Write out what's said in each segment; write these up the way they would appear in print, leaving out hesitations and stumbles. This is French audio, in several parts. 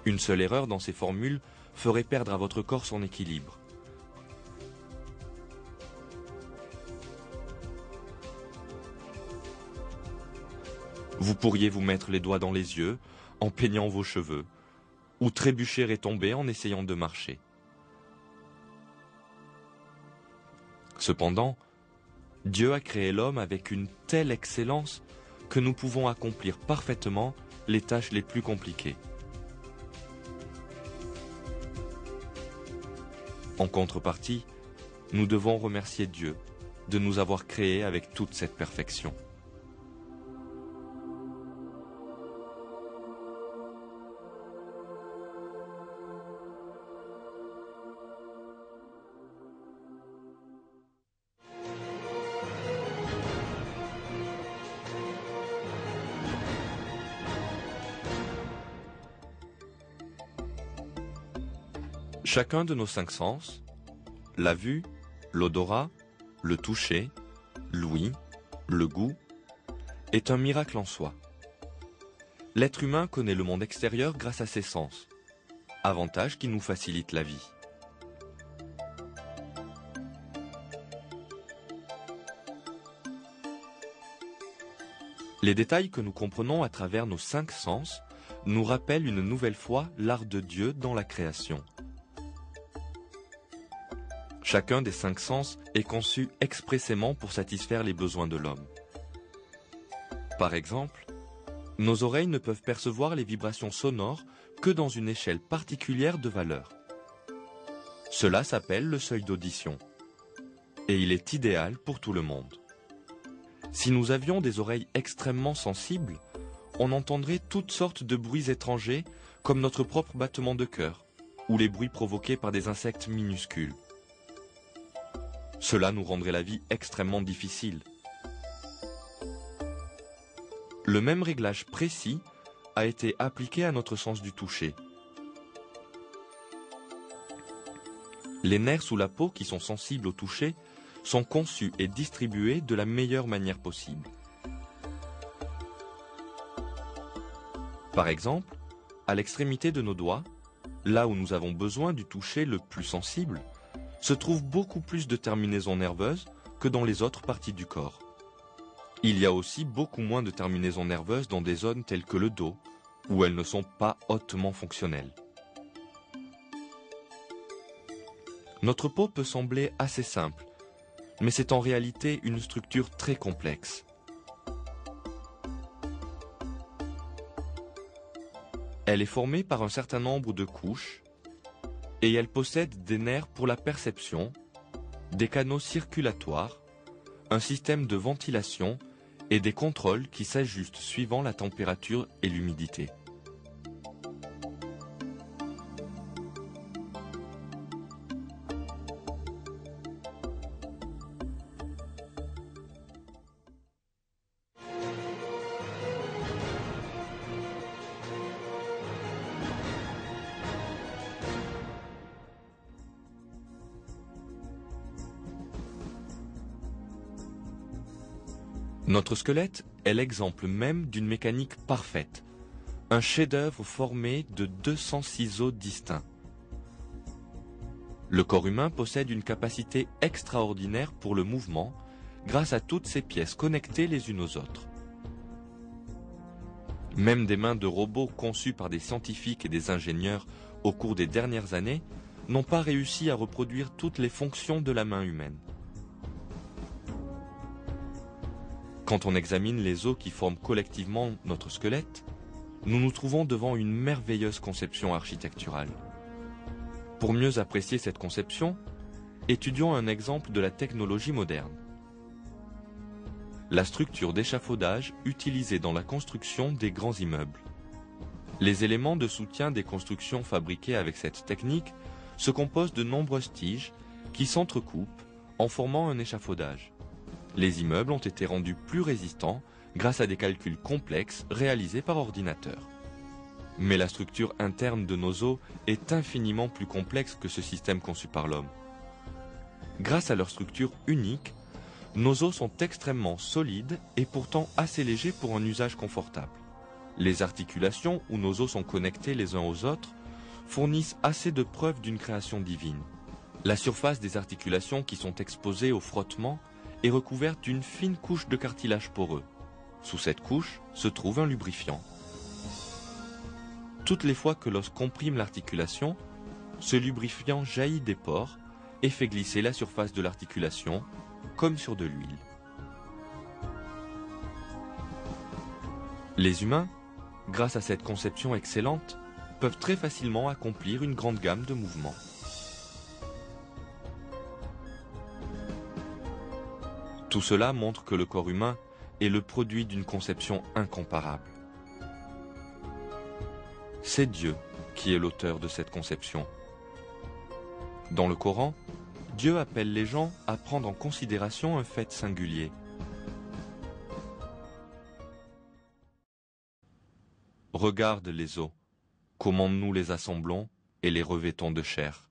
Une seule erreur dans ces formules ferait perdre à votre corps son équilibre. Vous pourriez vous mettre les doigts dans les yeux en peignant vos cheveux, ou trébucher et tomber en essayant de marcher. Cependant, Dieu a créé l'homme avec une telle excellence que nous pouvons accomplir parfaitement les tâches les plus compliquées. En contrepartie, nous devons remercier Dieu de nous avoir créés avec toute cette perfection. Chacun de nos 5 sens, la vue, l'odorat, le toucher, l'ouïe, le goût, est un miracle en soi. L'être humain connaît le monde extérieur grâce à ses sens, avantage qui nous facilite la vie. Les détails que nous comprenons à travers nos 5 sens nous rappellent une nouvelle fois l'art de Dieu dans la création. Chacun des 5 sens est conçu expressément pour satisfaire les besoins de l'homme. Par exemple, nos oreilles ne peuvent percevoir les vibrations sonores que dans une échelle particulière de valeur. Cela s'appelle le seuil d'audition, et il est idéal pour tout le monde. Si nous avions des oreilles extrêmement sensibles, on entendrait toutes sortes de bruits étrangers comme notre propre battement de cœur, ou les bruits provoqués par des insectes minuscules. Cela nous rendrait la vie extrêmement difficile. Le même réglage précis a été appliqué à notre sens du toucher. Les nerfs sous la peau qui sont sensibles au toucher sont conçus et distribués de la meilleure manière possible. Par exemple, à l'extrémité de nos doigts, là où nous avons besoin du toucher le plus sensible, se trouve beaucoup plus de terminaisons nerveuses que dans les autres parties du corps. Il y a aussi beaucoup moins de terminaisons nerveuses dans des zones telles que le dos, où elles ne sont pas hautement fonctionnelles. Notre peau peut sembler assez simple, mais c'est en réalité une structure très complexe. Elle est formée par un certain nombre de couches, et elle possède des nerfs pour la perception, des canaux circulatoires, un système de ventilation et des contrôles qui s'ajustent suivant la température et l'humidité. Notre squelette est l'exemple même d'une mécanique parfaite, un chef-d'œuvre formé de 206 os distincts. Le corps humain possède une capacité extraordinaire pour le mouvement grâce à toutes ces pièces connectées les unes aux autres. Même des mains de robots conçues par des scientifiques et des ingénieurs au cours des dernières années n'ont pas réussi à reproduire toutes les fonctions de la main humaine. Quand on examine les os qui forment collectivement notre squelette, nous nous trouvons devant une merveilleuse conception architecturale. Pour mieux apprécier cette conception, étudions un exemple de la technologie moderne. La structure d'échafaudage utilisée dans la construction des grands immeubles. Les éléments de soutien des constructions fabriquées avec cette technique se composent de nombreuses tiges qui s'entrecoupent en formant un échafaudage. Les immeubles ont été rendus plus résistants grâce à des calculs complexes réalisés par ordinateur. Mais la structure interne de nos os est infiniment plus complexe que ce système conçu par l'homme. Grâce à leur structure unique, nos os sont extrêmement solides et pourtant assez légers pour un usage confortable. Les articulations où nos os sont connectés les uns aux autres fournissent assez de preuves d'une création divine. La surface des articulations qui sont exposées au frottement est recouverte d'une fine couche de cartilage poreux. Sous cette couche se trouve un lubrifiant. Toutes les fois que l'os comprime l'articulation, ce lubrifiant jaillit des pores et fait glisser la surface de l'articulation comme sur de l'huile. Les humains, grâce à cette conception excellente, peuvent très facilement accomplir une grande gamme de mouvements. Tout cela montre que le corps humain est le produit d'une conception incomparable. C'est Dieu qui est l'auteur de cette conception. Dans le Coran, Dieu appelle les gens à prendre en considération un fait singulier. Regarde les os, comment nous les assemblons et les revêtons de chair.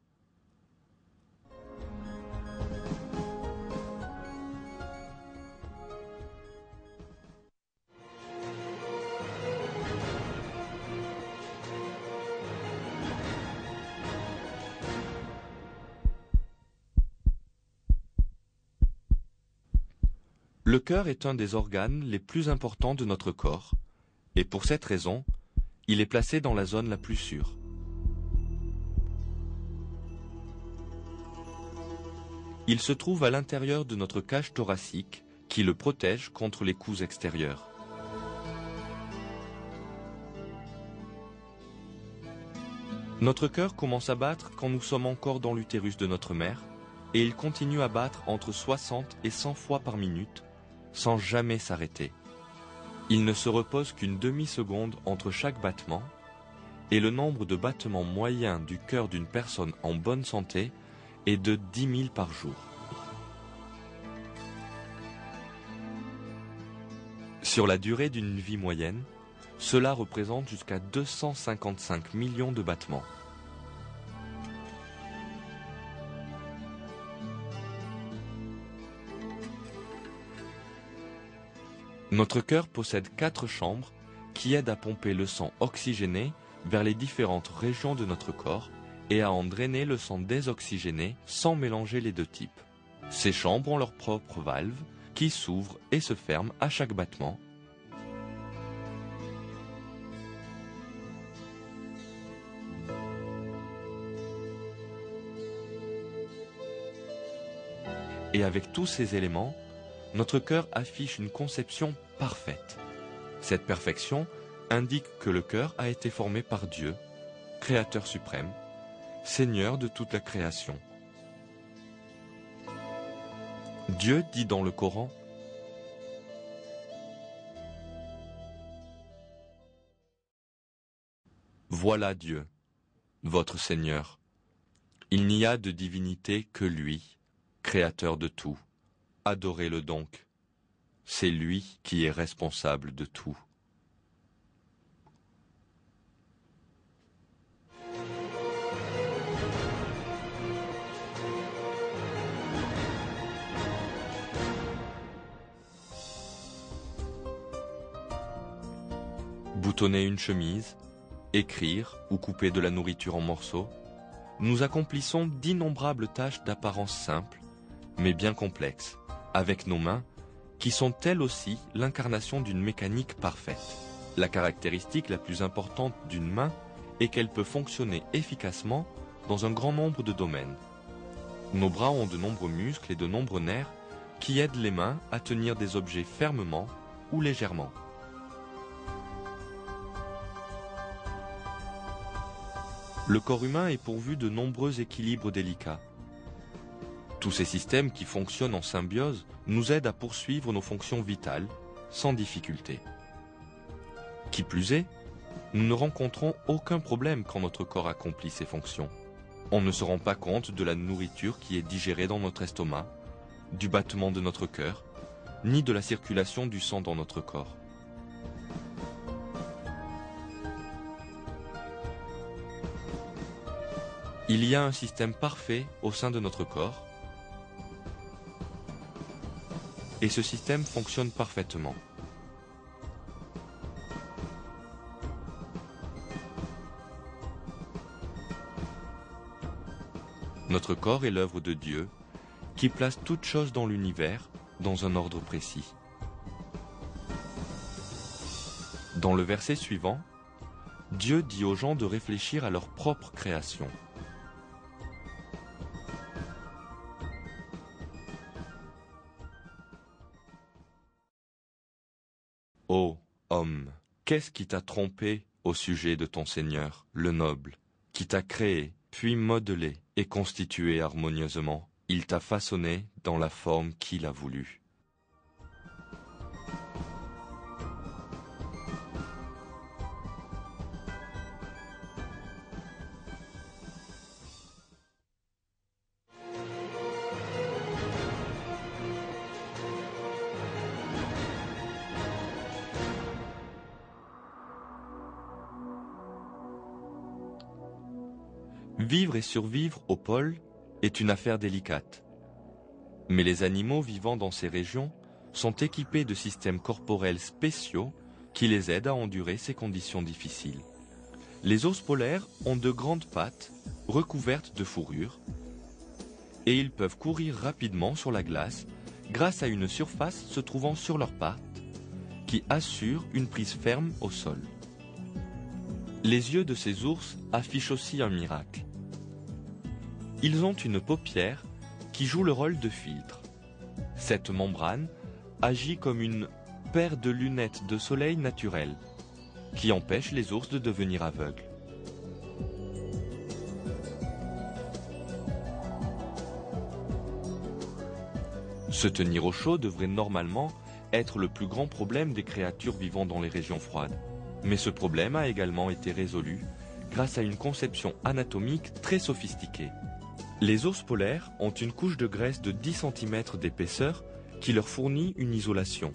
Le cœur est un des organes les plus importants de notre corps, et pour cette raison, il est placé dans la zone la plus sûre. Il se trouve à l'intérieur de notre cage thoracique qui le protège contre les coups extérieurs. Notre cœur commence à battre quand nous sommes encore dans l'utérus de notre mère, et il continue à battre entre 60 et 100 fois par minute, sans jamais s'arrêter. Il ne se repose qu'une demi-seconde entre chaque battement, et le nombre de battements moyens du cœur d'une personne en bonne santé est de 10 000 par jour. Sur la durée d'une vie moyenne, cela représente jusqu'à 255 millions de battements. Notre cœur possède 4 chambres qui aident à pomper le sang oxygéné vers les différentes régions de notre corps et à en drainer le sang désoxygéné sans mélanger les deux types. Ces chambres ont leurs propres valves qui s'ouvrent et se ferment à chaque battement. Et avec tous ces éléments, notre cœur affiche une conception parfaite. Cette perfection indique que le cœur a été formé par Dieu, Créateur suprême, Seigneur de toute la création. Dieu dit dans le Coran : Voilà Dieu, votre Seigneur. Il n'y a de divinité que lui, Créateur de tout. Adorez-le donc. C'est lui qui est responsable de tout. Boutonner une chemise, écrire ou couper de la nourriture en morceaux, nous accomplissons d'innombrables tâches d'apparence simple, mais bien complexes, avec nos mains, qui sont elles aussi l'incarnation d'une mécanique parfaite. La caractéristique la plus importante d'une main est qu'elle peut fonctionner efficacement dans un grand nombre de domaines. Nos bras ont de nombreux muscles et de nombreux nerfs qui aident les mains à tenir des objets fermement ou légèrement. Le corps humain est pourvu de nombreux équilibres délicats. Tous ces systèmes qui fonctionnent en symbiose nous aident à poursuivre nos fonctions vitales sans difficulté. Qui plus est, nous ne rencontrons aucun problème quand notre corps accomplit ses fonctions. On ne se rend pas compte de la nourriture qui est digérée dans notre estomac, du battement de notre cœur, ni de la circulation du sang dans notre corps. Il y a un système parfait au sein de notre corps, et ce système fonctionne parfaitement. Notre corps est l'œuvre de Dieu, qui place toutes choses dans l'univers dans un ordre précis. Dans le verset suivant, Dieu dit aux gens de réfléchir à leur propre création. Ô homme, qu'est-ce qui t'a trompé au sujet de ton Seigneur, le noble, qui t'a créé, puis modelé et constitué harmonieusement? Il t'a façonné dans la forme qu'il a voulu. Vivre et survivre au pôle est une affaire délicate. Mais les animaux vivant dans ces régions sont équipés de systèmes corporels spéciaux qui les aident à endurer ces conditions difficiles. Les ours polaires ont de grandes pattes recouvertes de fourrure et ils peuvent courir rapidement sur la glace grâce à une surface se trouvant sur leurs pattes qui assure une prise ferme au sol. Les yeux de ces ours affichent aussi un miracle. Ils ont une paupière qui joue le rôle de filtre. Cette membrane agit comme une paire de lunettes de soleil naturelles qui empêche les ours de devenir aveugles. Se tenir au chaud devrait normalement être le plus grand problème des créatures vivant dans les régions froides. Mais ce problème a également été résolu grâce à une conception anatomique très sophistiquée. Les ours polaires ont une couche de graisse de 10 cm d'épaisseur qui leur fournit une isolation.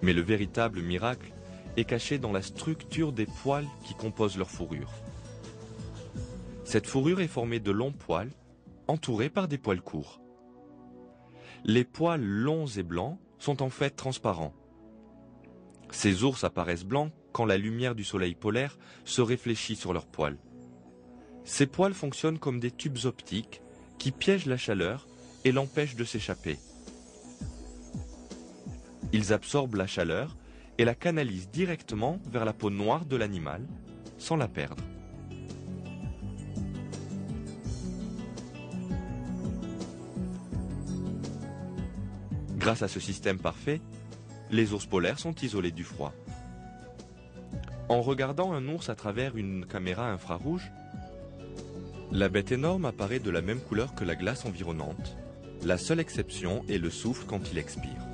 Mais le véritable miracle est caché dans la structure des poils qui composent leur fourrure. Cette fourrure est formée de longs poils entourés par des poils courts. Les poils longs et blancs sont en fait transparents. Ces ours apparaissent blancs quand la lumière du soleil polaire se réfléchit sur leurs poils. Ces poils fonctionnent comme des tubes optiques qui piègent la chaleur et l'empêchent de s'échapper. Ils absorbent la chaleur et la canalisent directement vers la peau noire de l'animal sans la perdre. Grâce à ce système parfait, les ours polaires sont isolés du froid. En regardant un ours à travers une caméra infrarouge, la bête énorme apparaît de la même couleur que la glace environnante. La seule exception est le souffle quand il expire.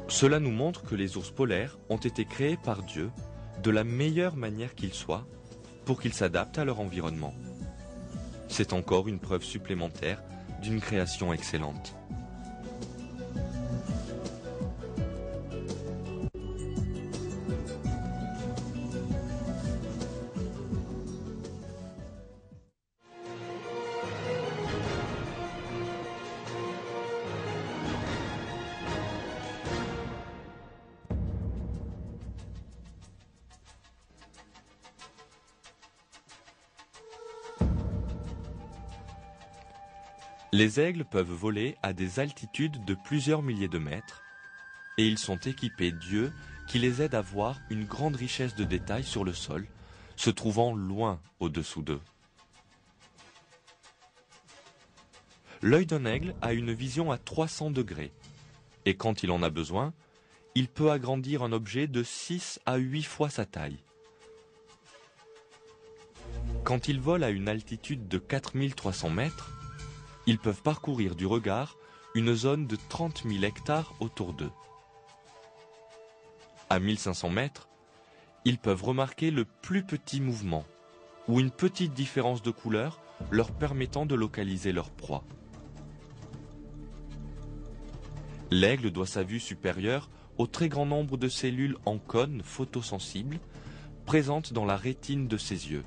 Cela nous montre que les ours polaires ont été créés par Dieu de la meilleure manière qu'ils soient pour qu'ils s'adaptent à leur environnement. C'est encore une preuve supplémentaire d'une création excellente. Les aigles peuvent voler à des altitudes de plusieurs milliers de mètres et ils sont équipés d'yeux qui les aident à voir une grande richesse de détails sur le sol, se trouvant loin au-dessous d'eux. L'œil d'un aigle a une vision à 300 degrés et quand il en a besoin, il peut agrandir un objet de 6 à 8 fois sa taille. Quand ils volent à une altitude de 4300 mètres, ils peuvent parcourir du regard une zone de 30 000 hectares autour d'eux. À 1500 mètres, ils peuvent remarquer le plus petit mouvement ou une petite différence de couleur leur permettant de localiser leur proie. L'aigle doit sa vue supérieure au très grand nombre de cellules en cône photosensibles présentes dans la rétine de ses yeux.